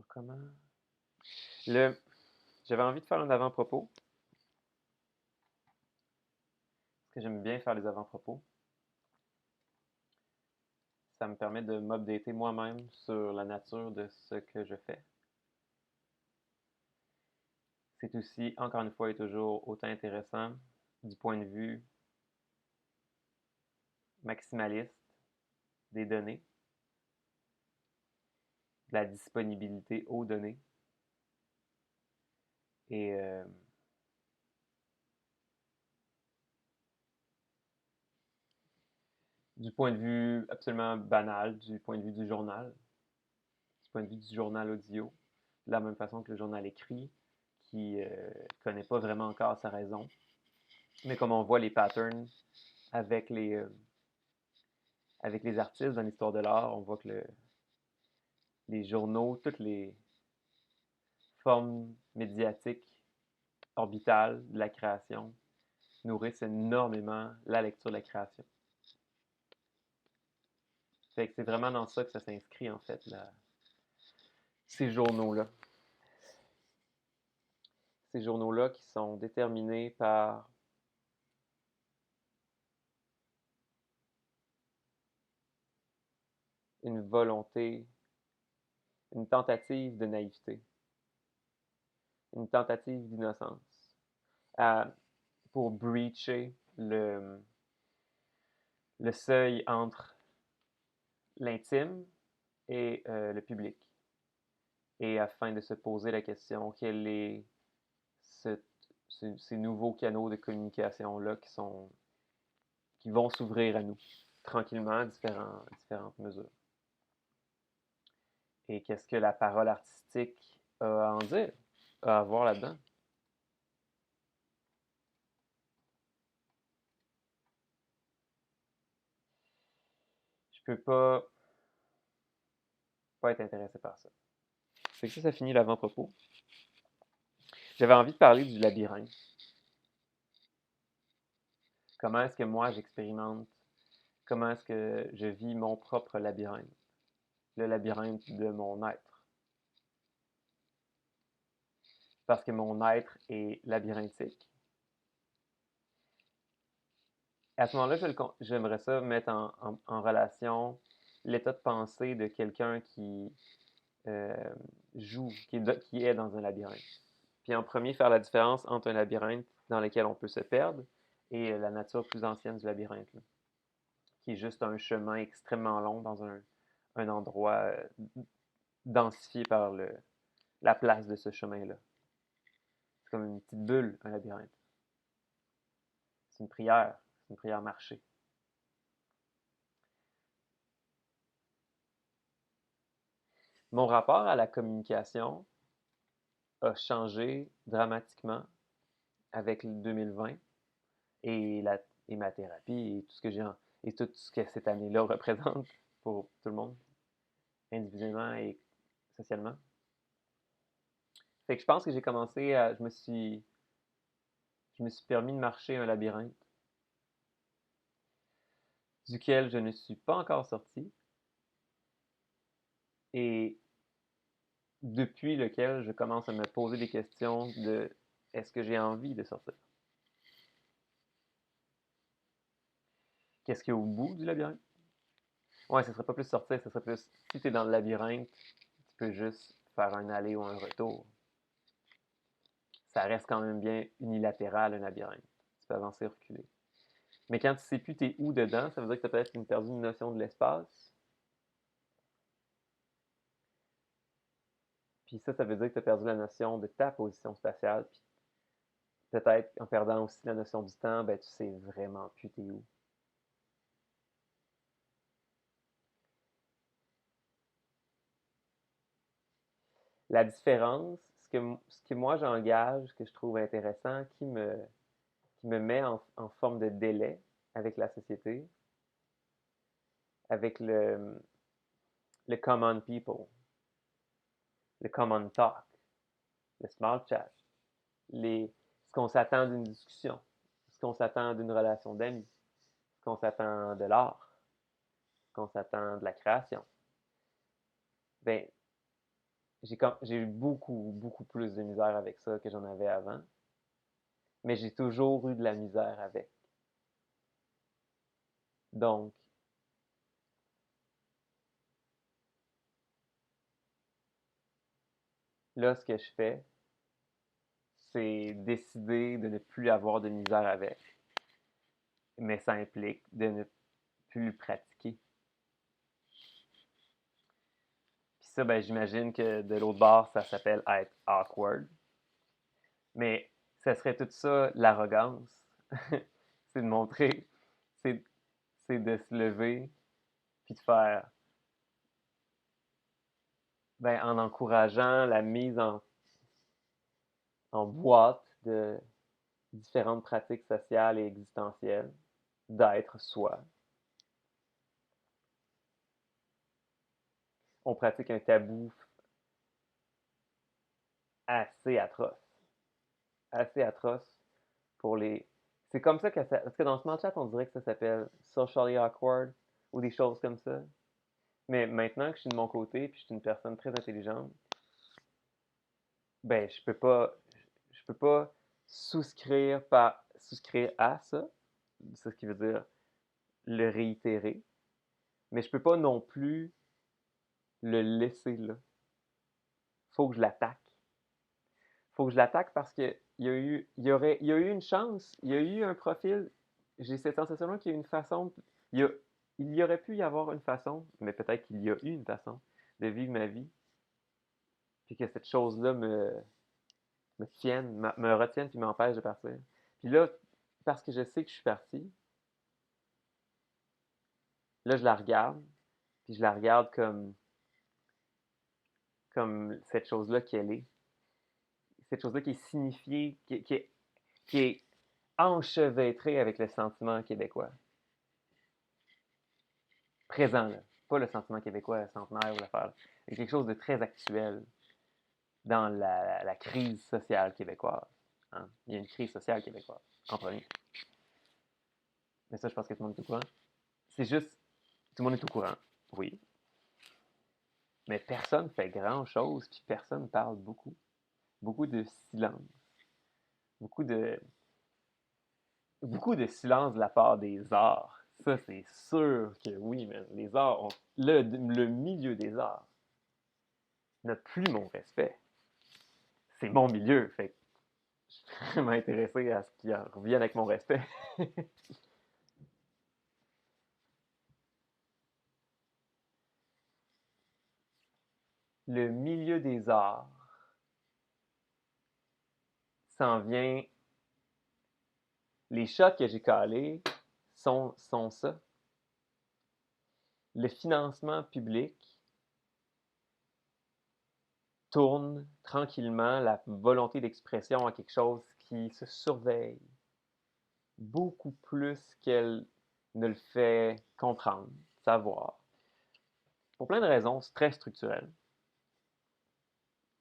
comment? Le, J'avais envie de faire un avant-propos, parce que j'aime bien faire les avant-propos. Ça me permet de m'updater moi-même sur la nature de ce que je fais. C'est aussi, encore une fois et toujours, autant intéressant du point de vue maximaliste des données, de la disponibilité aux données et du point de vue absolument banal, du point de vue du journal, du point de vue du journal audio, de la même façon que le journal écrit, qui ne connaît pas vraiment encore sa raison. Mais comme on voit les patterns avec avec les artistes dans l'histoire de l'art, on voit que les journaux, toutes les formes médiatiques orbitales de la création nourrissent énormément la lecture de la création. Fait que c'est vraiment dans ça que ça s'inscrit, en fait, ces journaux-là. Ces journaux-là qui sont déterminés par une volonté, une tentative de naïveté, une tentative d'innocence, pour breacher le seuil entre l'intime et le public. Et afin de se poser la question, quel est ces nouveaux canaux de communication-là qui vont s'ouvrir à nous tranquillement à différentes mesures. Et qu'est-ce que la parole artistique a à en dire, a à voir là-dedans? Je peux pas être intéressé par ça. C'est que ça finit l'avant-propos. J'avais envie de parler du labyrinthe. Comment est-ce que moi j'expérimente, comment est-ce que je vis mon propre labyrinthe, le labyrinthe de mon être. Parce que mon être est labyrinthique. À ce moment-là, j'aimerais ça mettre en relation l'état de pensée de quelqu'un qui euh, joue, qui est dans un labyrinthe. Puis en premier, faire la différence entre un labyrinthe dans lequel on peut se perdre et la nature plus ancienne du labyrinthe, là, qui est juste un chemin extrêmement long dans un endroit densifié par la place de ce chemin-là. C'est comme une petite bulle, un labyrinthe. C'est une prière marchée. Mon rapport à la communication a changé dramatiquement avec le 2020 et, et ma thérapie et tout ce que et tout ce que cette année-là représente pour tout le monde, individuellement et socialement. Fait que je pense que j'ai commencé à. Je me suis permis de marcher un labyrinthe duquel je ne suis pas encore sorti et depuis lequel je commence à me poser des questions de est-ce que j'ai envie de sortir? Qu'est-ce qu'il y a au bout du labyrinthe? Ouais, ce serait pas plus sortir, ce serait plus si tu es dans le labyrinthe, tu peux juste faire un aller ou un retour. Ça reste quand même bien unilatéral un labyrinthe. Tu peux avancer, reculer. Mais quand tu sais plus t'es où dedans, ça veut dire que tu as peut-être perdu une notion de l'espace. Puis ça veut dire que tu as perdu la notion de ta position spatiale. Puis peut-être en perdant aussi la notion du temps, ben tu sais vraiment plus t'es où. La différence, ce que moi j'engage, que je trouve intéressant, qui me met en forme de délai avec la société, avec le common people, le common talk, le small chat, ce qu'on s'attend d'une discussion, ce qu'on s'attend d'une relation d'amis, ce qu'on s'attend de l'art, ce qu'on s'attend de la création. Ben, j'ai eu beaucoup, beaucoup plus de misère avec ça que j'en avais avant, mais j'ai toujours eu de la misère avec. Donc, là, ce que je fais, c'est décider de ne plus avoir de misère avec, mais ça implique de ne plus le pratiquer. Puis ça, ben, j'imagine que de l'autre bord, ça s'appelle être awkward. Mais ça serait tout ça l'arrogance. C'est de montrer, c'est, c'est de se lever puis de faire, ben, en encourageant la mise en boîte de différentes pratiques sociales et existentielles, d'être soi. On pratique un tabou assez atroce. Assez atroce pour les. C'est comme ça que ça. Parce que dans ce chat, on dirait que ça s'appelle socially awkward ou des choses comme ça. Mais maintenant que je suis de mon côté puis je suis une personne très intelligente, ben je peux pas souscrire à ça. C'est ce qui veut dire le réitérer. Mais je peux pas non plus le laisser là. Faut que je l'attaque. Faut que je l'attaque parce que il y a eu une chance, il y a eu un profil. J'ai cette sensation-là qu'il y a une façon, il y a, il y aurait pu y avoir une façon, mais peut-être qu'il y a eu une façon de vivre ma vie, puis que cette chose-là me retienne puis m'empêche de partir. Puis là, parce que je sais que je suis parti, là je la regarde, puis je la regarde comme cette chose-là qu'elle est, cette chose-là qui est signifiée, qui est enchevêtrée avec le sentiment québécois. Présent, là. Pas le sentiment québécois centenaire ou l'affaire. Il y a quelque chose de très actuel dans la crise sociale québécoise. Hein? Il y a une crise sociale québécoise, en premier. Mais ça, je pense que tout le monde est au courant. C'est juste, tout le monde est au courant, oui. Mais personne fait grand-chose, puis personne parle beaucoup. Beaucoup de silence. Beaucoup de, beaucoup de silence de la part des arts. Ça, c'est sûr que oui, mais les arts ont. Le milieu des arts n'a plus mon respect. C'est mon milieu. Fait que je suis vraiment intéressé à ce qu'il revienne avec mon respect. Le milieu des arts s'en vient. Les shots que j'ai calés sont ça. Le financement public tourne tranquillement la volonté d'expression à quelque chose qui se surveille beaucoup plus qu'elle ne le fait comprendre, savoir. Pour plein de raisons, c'est très structurel.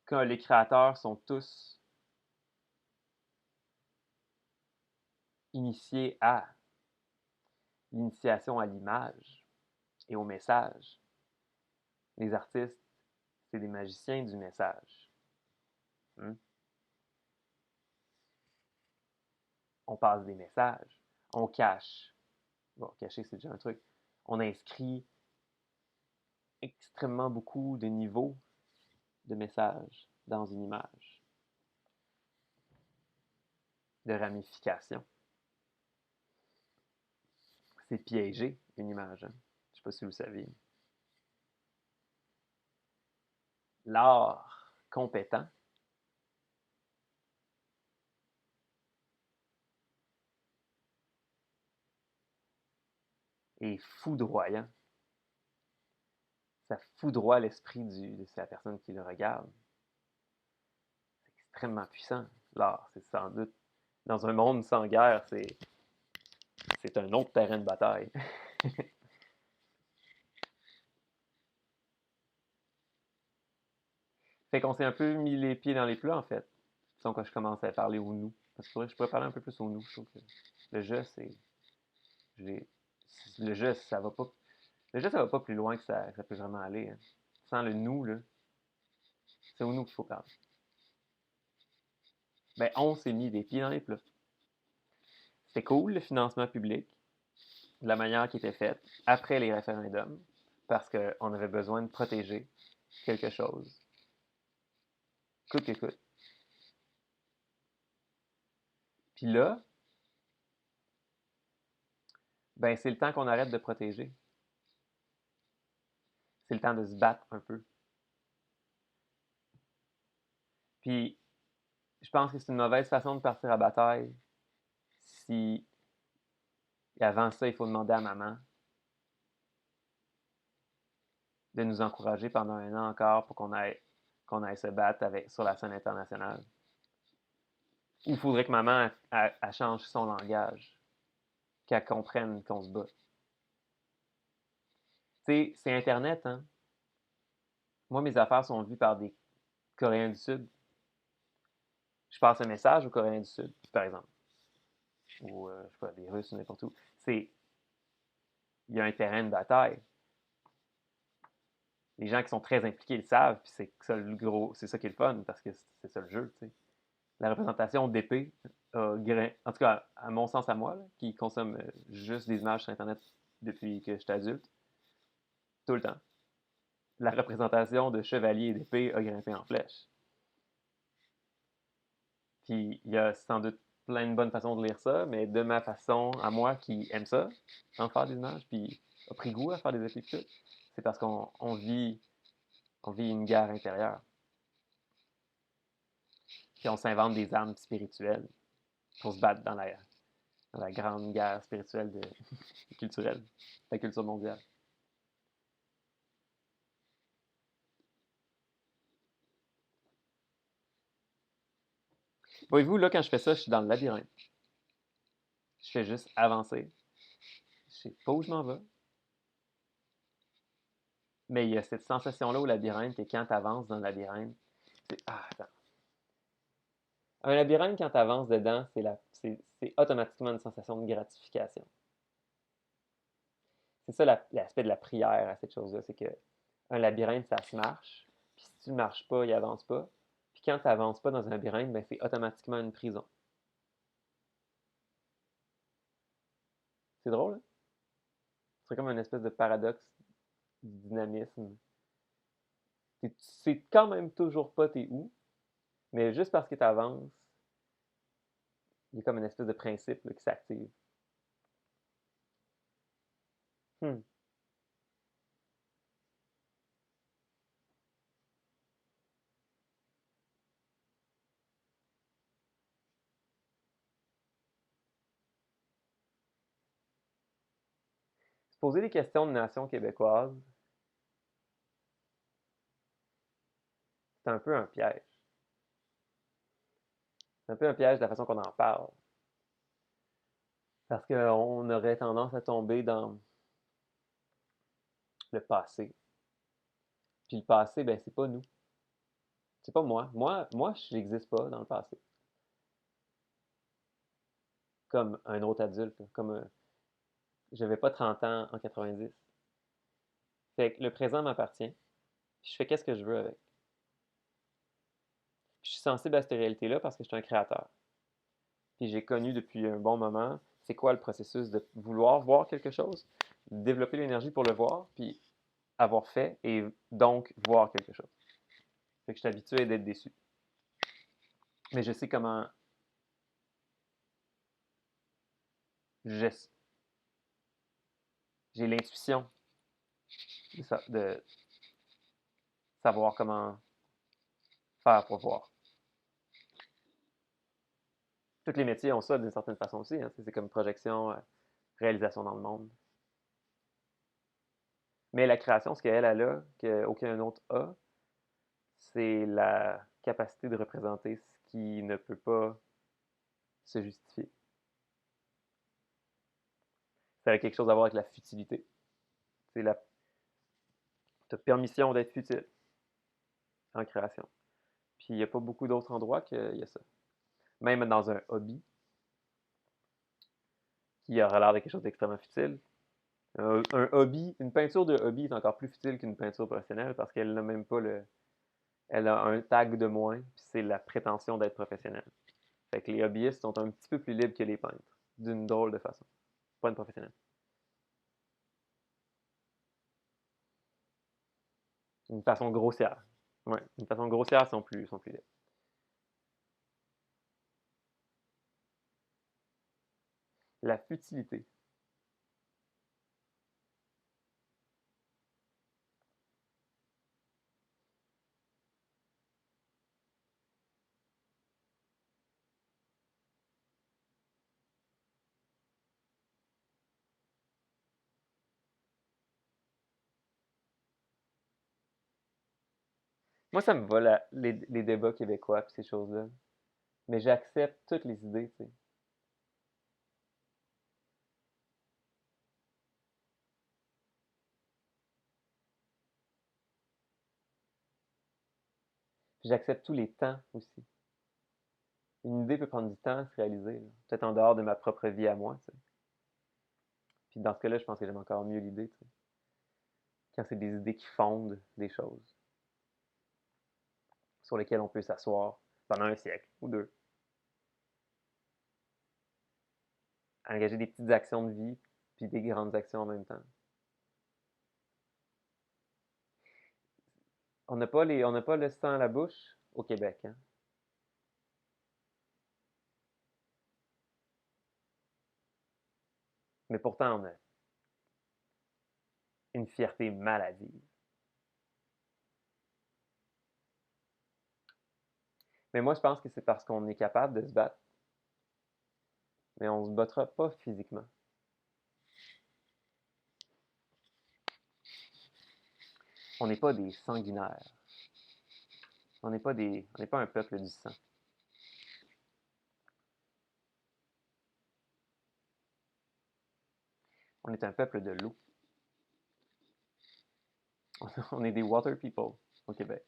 Quand les créateurs sont tous initiés à l'initiation à l'image et au message. Les artistes, c'est des magiciens du message. Hmm? On passe des messages, on cache. Bon, cacher, c'est déjà un truc. On inscrit extrêmement beaucoup de niveaux de messages dans une image, de ramifications. C'est piégé, une image. Hein? Je ne sais pas si vous saviez. L'art compétent est foudroyant. Ça foudroie l'esprit de la personne qui le regarde. C'est extrêmement puissant, l'art. C'est sans doute, dans un monde sans guerre, c'est un autre terrain de bataille. Fait qu'on s'est un peu mis les pieds dans les plats, en fait. Disons quand je commence à parler au nous. Parce que je pourrais parler un peu plus au nous. Je trouve que le jeu, c'est. Le jeu, ça va pas. Le jeu, ça va pas plus loin que ça peut vraiment aller. Hein. Sans le nous, là, C'est au nous qu'il faut parler. Ben, on s'est mis des pieds dans les plats. C'était cool, le financement public, de la manière qui était faite après les référendums, parce qu'on avait besoin de protéger quelque chose. Coûte que coûte. Puis là, ben, c'est le temps qu'on arrête de protéger. C'est le temps de se battre un peu. Puis, je pense que c'est une mauvaise façon de partir à bataille si, avant ça, il faut demander à maman de nous encourager pendant 1 an encore pour qu'on aille se battre sur la scène internationale. Ou il faudrait que maman elle change son langage, qu'elle comprenne qu'on se bat. Tu sais, c'est Internet, hein? Moi, mes affaires sont vues par des Coréens du Sud. Je passe un message aux Coréens du Sud, par exemple. Ou, je sais pas, des Russes ou n'importe où. Il y a un terrain de bataille. Les gens qui sont très impliqués le savent, puis c'est ça qui est le fun, parce que c'est ça le jeu, tu sais. La représentation d'épée en tout cas, à mon sens à moi, là, qui consomme juste des images sur Internet depuis que j'étais adulte, tout le temps. La représentation de chevalier et d'épée a grimpé en flèche. Puis il y a sans doute plein de bonnes façons de lire ça, mais de ma façon, à moi qui aime ça, en faire des images, puis a pris goût à faire des effets tout, c'est parce qu'on vit une guerre intérieure. Puis on s'invente des armes spirituelles pour se battre dans la grande guerre spirituelle culturelle, la culture mondiale. Voyez-vous, là, quand je fais ça, je suis dans le labyrinthe. Je fais juste avancer. Je sais pas où je m'en vais. Mais il y a cette sensation-là au labyrinthe que quand tu avances dans le labyrinthe, c'est ah, attends. Un labyrinthe, quand tu avances dedans, c'est automatiquement une sensation de gratification. C'est ça l'aspect de la prière à cette chose-là, c'est que un labyrinthe, ça se marche, puis si tu ne marches pas, il avance pas. Puis quand tu n'avances pas dans un labyrinthe, ben, c'est automatiquement une prison. C'est drôle, hein? C'est comme une espèce de paradoxe du dynamisme. Tu sais quand même toujours pas t'es où, mais juste parce que tu avances, il y a comme une espèce de principe là, qui s'active. Hmm. Se poser des questions de nation québécoise, c'est un peu un piège. C'est un peu un piège de la façon qu'on en parle. Parce qu'on aurait tendance à tomber dans le passé. Puis le passé, ben c'est pas nous. C'est pas moi. Moi, je n'existe pas dans le passé. Comme un autre adulte. J'avais pas 30 ans en 90. Fait que le présent m'appartient. Puis je fais qu'est-ce que je veux avec. Puis je suis sensible à cette réalité-là parce que je suis un créateur. Puis j'ai connu depuis un bon moment c'est quoi le processus de vouloir voir quelque chose, développer l'énergie pour le voir, puis avoir fait et donc voir quelque chose. Fait que je suis habitué d'être déçu. Mais je sais comment j'ai l'intuition de savoir comment faire pour voir. Tous les métiers ont ça d'une certaine façon aussi. Hein. C'est comme projection, réalisation dans le monde. Mais la création, ce qu'elle a, qu'aucun autre a, c'est la capacité de représenter ce qui ne peut pas se justifier. Ça a quelque chose à voir avec la futilité. C'est la tu as permission d'être futile en création. Puis il n'y a pas beaucoup d'autres endroits qu'il y a ça. Même dans un hobby, qui aura l'air de quelque chose d'extrêmement futile. Un hobby, une peinture de hobby est encore plus futile qu'une peinture professionnelle parce qu'elle n'a même pas elle a un tag de moins, puis c'est la prétention d'être professionnelle. Fait que les hobbyistes sont un petit peu plus libres que les peintres, d'une drôle de façon. Pas une professionnelle. Une façon grossière. Ouais, une façon grossière, ils sont plus libres. La futilité. Moi, ça me va les débats québécois et ces choses-là. Mais j'accepte toutes les idées, tu sais. Puis j'accepte tous les temps aussi. Une idée peut prendre du temps à se réaliser, là. Peut-être en dehors de ma propre vie à moi, tu sais. Puis dans ce cas-là, je pense que j'aime encore mieux l'idée, tu sais. Quand c'est des idées qui fondent des choses sur lesquelles on peut s'asseoir pendant un siècle ou deux, engager des petites actions de vie puis des grandes actions en même temps. On n'a pas le sang à la bouche au Québec, hein? Mais pourtant, on a une fierté maladive. Mais moi, je pense que c'est parce qu'on est capable de se battre, mais on se battra pas physiquement. On n'est pas des sanguinaires. On n'est pas un peuple du sang. On est un peuple de l'eau. On est des water people au Québec.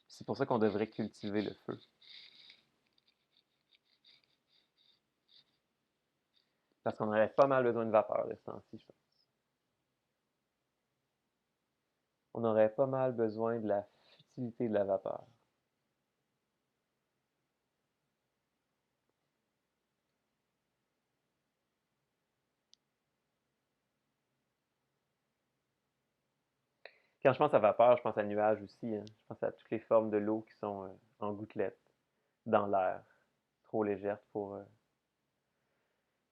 C'est pour ça qu'on devrait cultiver le feu. Parce qu'on aurait pas mal besoin de vapeur de ce temps-ci, je pense. On aurait pas mal besoin de la futilité de la vapeur. Quand je pense à vapeur, je pense à nuages aussi, hein. Je pense à toutes les formes de l'eau qui sont en gouttelettes, dans l'air, trop légères pour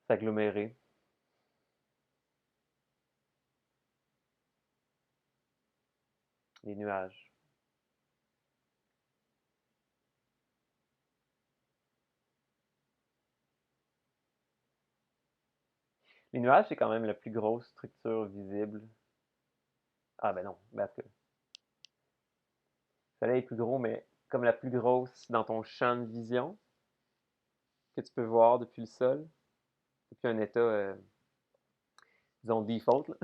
s'agglomérer. Les nuages. Les nuages, c'est quand même la plus grosse structure visible. Ah ben non, parce que le soleil est plus gros, mais comme la plus grosse dans ton champ de vision que tu peux voir depuis le sol, depuis un état, disons, default, là.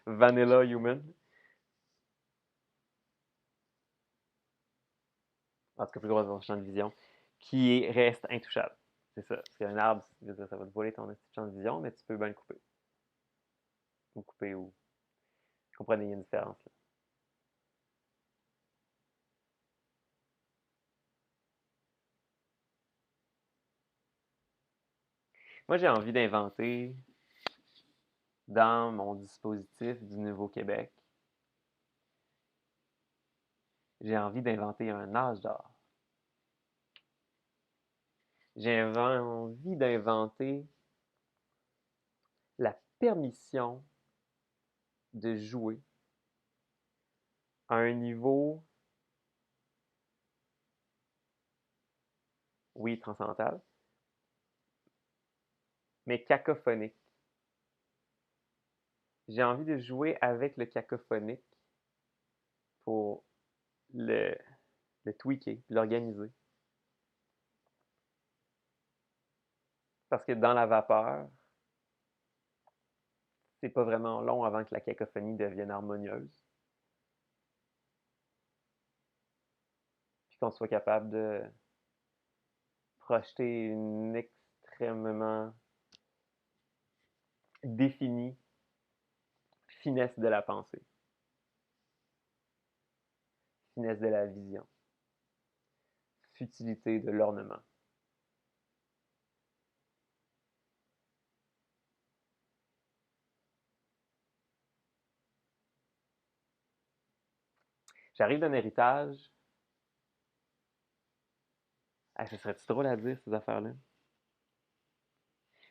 Vanilla human. En tout cas, plus grosse dans ton champ de vision, reste intouchable. C'est ça. Parce qu'un arbre, ça va te voler ton champ de vision, mais tu peux bien le couper. Ou couper, ou... Vous comprenez, il y a une différence, là. Moi, j'ai envie d'inventer dans mon dispositif du Nouveau-Québec, j'ai envie d'inventer un âge d'or. J'ai envie d'inventer la permission de jouer à un niveau, oui, transcendantal, mais cacophonique. J'ai envie de jouer avec le cacophonique pour le, le tweaker, l'organiser. Parce que dans la vapeur, c'est pas vraiment long avant que la cacophonie devienne harmonieuse. Puis qu'on soit capable de projeter une extrêmement définie finesse de la pensée, finesse de la vision, futilité de l'ornement. J'arrive d'un héritage. Ah, ce serait-tu drôle à dire, ces affaires-là?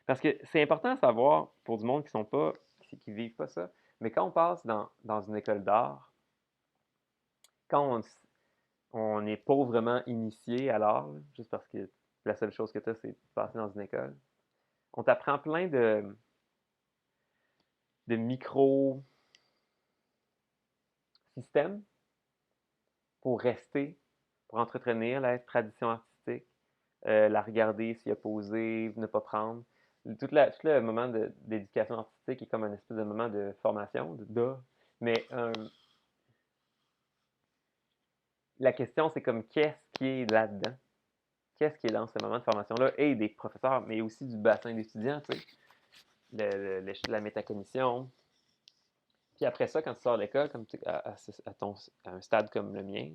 Parce que c'est important à savoir pour du monde qui sont pas, qui vivent pas ça. Mais quand on passe dans une école d'art, quand on est pauvrement initié à l'art, juste parce que la seule chose que tu as, c'est de passer dans une école, on t'apprend plein de micro-systèmes pour rester, pour entretenir la tradition artistique, la regarder, s'y opposer, ne pas prendre. Tout le moment d'éducation artistique est comme un espèce de moment de formation, mais la question, c'est comme qu'est-ce qui est là-dedans? Qu'est-ce qui est dans ce moment de formation-là? Et des professeurs, mais aussi du bassin d'étudiants, tu sais, la métacognition. Puis après ça, quand tu sors de l'école, comme à un stade comme le mien,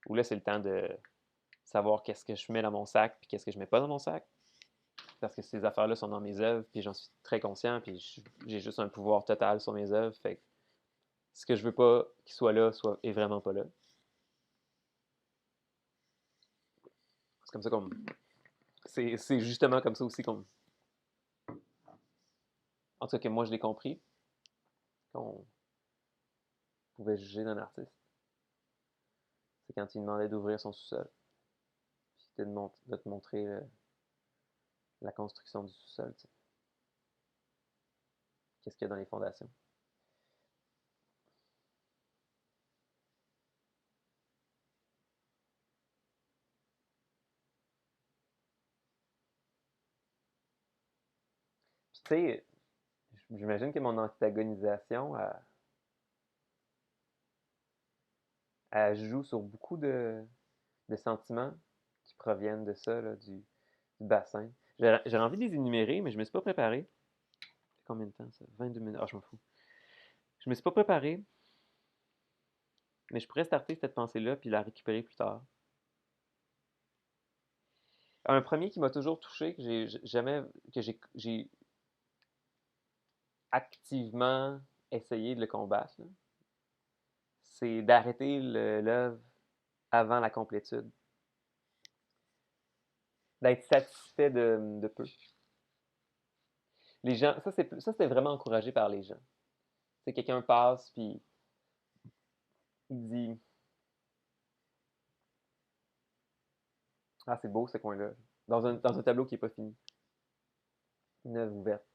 où là, c'est le temps de savoir qu'est-ce que je mets dans mon sac, puis qu'est-ce que je mets pas dans mon sac. Parce que ces affaires-là sont dans mes œuvres, puis j'en suis très conscient, puis j'ai juste un pouvoir total sur mes œuvres. Fait que ce que je veux pas qu'il soit là est vraiment pas là. C'est comme ça qu'on. C'est justement comme ça aussi qu'on. En tout cas, que moi je l'ai compris, qu'on pouvait juger d'un artiste. C'est quand il demandait d'ouvrir son sous-sol, puis de te montrer la construction du sous-sol, tu sais. Qu'est-ce qu'il y a dans les fondations. Puis tu sais, j'imagine que mon antagonisation, elle joue sur beaucoup de sentiments qui proviennent de ça, là, du bassin. J'aurais envie de les énumérer, mais je me suis pas préparé. Combien de temps ça? 22 minutes. Ah, je m'en fous. Je me suis pas préparé, mais je pourrais starter cette pensée-là puis la récupérer plus tard. Un premier qui m'a toujours touché, que j'ai jamais, que j'ai activement essayé de le combattre, là, c'est d'arrêter l'œuvre avant la complétude. D'être satisfait de peu. Les gens, ça c'est vraiment encouragé par les gens. C'est quelqu'un passe puis il dit ah c'est beau ce coin-là dans un tableau qui est pas fini, une œuvre ouverte.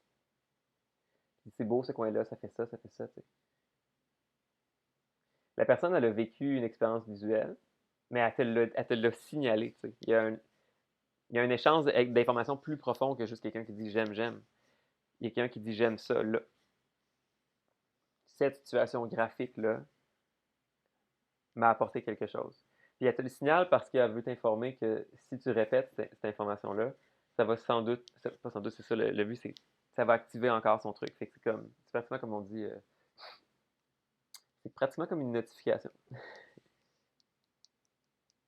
C'est beau ce coin-là, ça fait ça, ça fait ça. T'sais. La personne elle a vécu une expérience visuelle, mais elle te l'a signalé. T'sais. Il y a un échange d'informations plus profond que juste quelqu'un qui dit j'aime, j'aime. Il y a quelqu'un qui dit j'aime ça là. Cette situation graphique-là m'a apporté quelque chose. Puis elle te le signale parce qu'elle veut t'informer que si tu répètes cette information-là, ça va sans doute, pas sans doute, c'est ça, le but, c'est ça va activer encore son truc. Fait que c'est pratiquement comme on dit, c'est pratiquement comme une notification.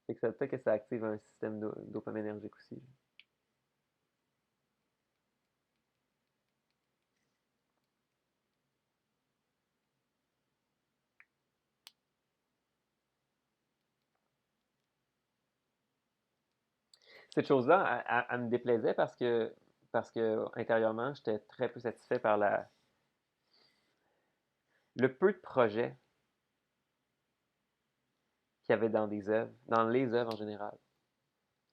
Fait que ça peut-être que ça active un système dopaminergique aussi. Cette chose-là, elle me déplaisait parce que intérieurement, j'étais très peu satisfait par le peu de projets qu'il y avait dans des œuvres, dans les œuvres en général,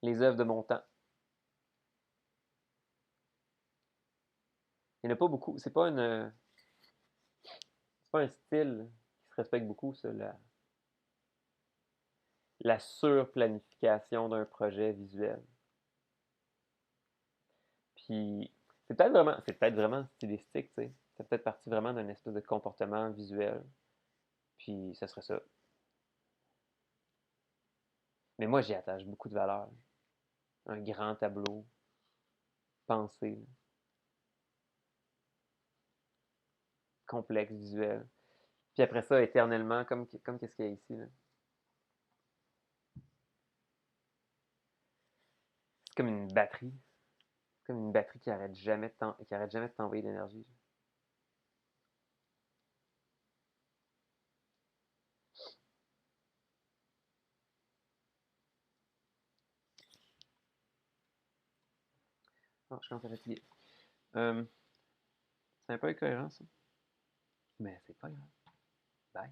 les œuvres de mon temps. Il n'y en a pas beaucoup. C'est pas un style qui se respecte beaucoup, ça, la surplanification d'un projet visuel. Puis c'est peut-être vraiment stylistique, tu sais. C'est peut-être parti vraiment d'un espèce de comportement visuel. Puis ça serait ça. Mais moi, j'y attache beaucoup de valeur. un grand tableau pensé, là, complexe, visuel. Puis après ça, éternellement, comme qu'est-ce qu'il y a ici, là. C'est comme une batterie. C'est comme une batterie qui arrête jamais de t'envoyer de l'énergie. Oh, je commence à fatiguer. C'est un peu incohérent, ça. Mais c'est pas grave. Bye.